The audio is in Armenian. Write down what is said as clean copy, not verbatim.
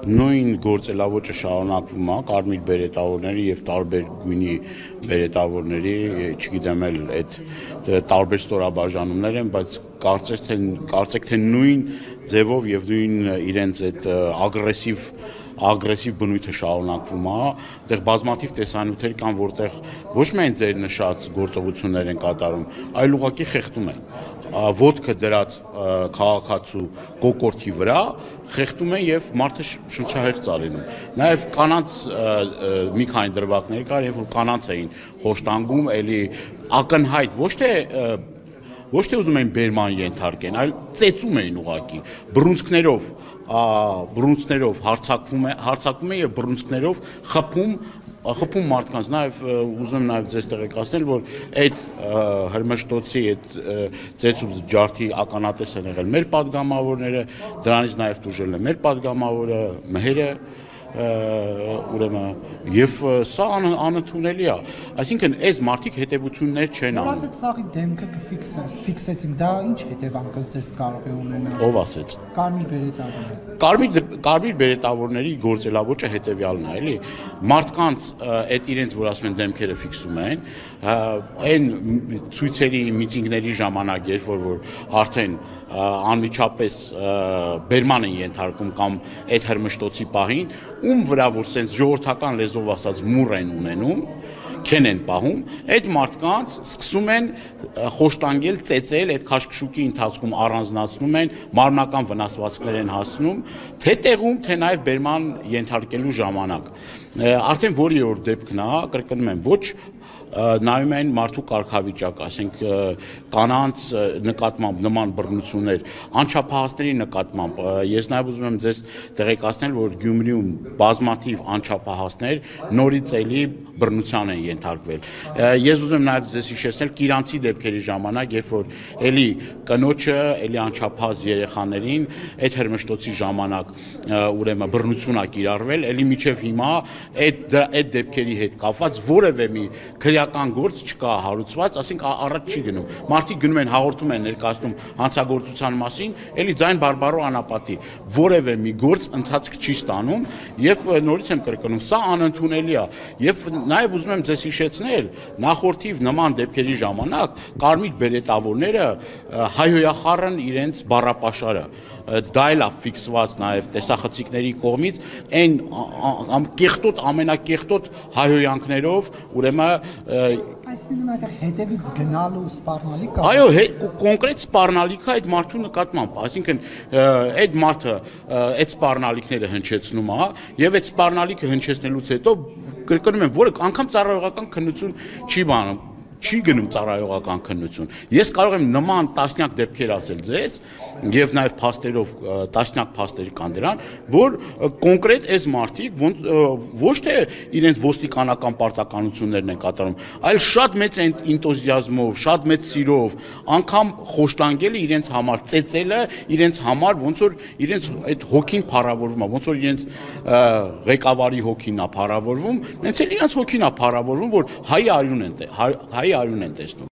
նույն գործելավոճը շարունակվում է կարմիր բերետավորների եւ տարբեր գույնի բերետավորների, չգիտեմ էլ այդ տարբեր ստորաբաժանումներ են, բայց կարծեք թե նույն ձևով եւ նույն իրենց այդ ագրեսիվ բնույթը շարունակվում է, այդտեղ բազմաթիվ տեսանյութեր կան, որտեղ ոչ միայն ձեր նշած գործողություններ են կատարում, այլ ուղղակի խեղդում են։ Ոտքը դրած քաղաքացու կոկորտի վրա խեղդում են եւ մարդը շնչահեղձ է լինում։ Նաեւ կանանց մի քանի դրվագներ կար, երբ որ կանանց էին խոշտանգում, էլի ակնհայտ ոչ թե ուզում էին բերման ենթարկեն, այլ ծեծում էին ուղակի բռունցքներով հարձակվում են եւ բռունցքներով խփում մարդկանց, նաև ուզում եմ նաև ձեզ տեղեկացնել, որ այդ հրմշտոցի, այդ ծեծու ջարդի ականատես են եղել մեր падգամավորները, դրանից նաև տուժել է մեր падգամավորը, Մհերը, ուրեմն եւ սա անընդունելի է, այսինքն այս մարդիկ հետևություններ չեն անում։ Ով ասեց սաղի դեմքը կֆիքսեցինք, դա ինչ հետևանքներ ձեզ կարող է ունենալ։ Ով ասեց։ Կարմիր բերետավորները։ Կարմիր բերետավորների գործելավոճը հետևյալն է, էլի, մարդկանց այդ իրենց, որ ասում են դեմքերը ֆիքսում են, այն ցույցերի, միտինգների ժամանակ, երբ որ արդեն անմիջապես բերման են ենթարկում կամ այդ հրմշտոցի պահին, ում վրա որ սենց ժողովրդական լեզվով ասած մուռ են ունենում, քեն են պահում, այդ մարդկանց սկսում են խոշտանգել, ծեծել, այդ քաշքշուկի ընթացքում առանձնացնում են, մարմնական վնասվածքներ են հասցնում, թե տեղում, թե նաև բերման ենթարկելու ժամանակ։ Արդեն որի-որ դեպքն է, կրկնում եմ, ոչ նայում են մարդու կարգավիճակ, ասենք կանանց նկատմամբ նման բռնություններ, անչափահասների նկատմամբ, ես նաև ուզում եմ ձեզ տեղեկացնել, որ Գյումրիում բազմաթիվ անչափահասներ նորից էլի բռնության են ենթարկվել։ Ես ուզում եմ նաև ձեզ հիշեցնել Կիրանցի դեպքերի ժամանակ, երբ որ էլի կնոջը, էլի անչափահաս երեխաներին այդ հրմշտոցի ժամանակ ուրեմն բռնություն ա կիրառվել, էլի միջև հիմա այդ դեպքերի հետ կապված որևէ մի քրեական գործ չկա հարուցված, ասենք առաջ չի գնում։ Մարդիկ գնում են հաղորդում են ներկայացնում հանցագործության մասին, էլի ձայն բարբարո անապատի, որևէ մի գործ ընթացք չի ստանում եւ նորից եմ կրկնում, սա անընդունելի է եւ նաեւ ուզում եմ ձեզ հիշեցնել, նախորդիվ նման դեպքերի ժամանակ կարմիր բերետավորները հայհոյախառն իրենց բառապաշարը դա էլ է ֆիքսված նաև տեսախցիկների կողմից այն կեղտոտ ամենակեղտոտ հայհոյանքներով ուրեմն այսինքն այդտեղ հետևից գնալու սպառնալիք կա այո կոնկրետ սպառնալիքը այդ մարդու նկատմամբ այսինքն այդ մարդը այդ սպառնալիքները հնչեցնում է եւ այդ սպառնալիքը հնչեցնելուց հետո կրկնում եմ որը անգամ ծառայողական քննություն չի բանում չի գնում ծառայողական քննություն։ Ես կարող եմ նման տասնյակ դեպքեր ասել ձեզ եւ նաեւ փաստերով տասնյակ փաստեր կան դրան, որ կոնկրետ այս մարդիկ ոչ թե իրենց ոստիկանական պարտականություններն են կատարում, այլ շատ մեծ էնտուզիազմով, շատ մեծ սիրով, անգամ խոշտանգելը իրենց համար, ծեծելը իրենց համար ոնց որ իրենց այդ հոգին փառավորվում է, ոնց որ իրենց ղեկավարի հոգին է փառավորվում, նենց էլ իրենց հոգին է փառավորվում, որ հայ արյուն են տեսնում։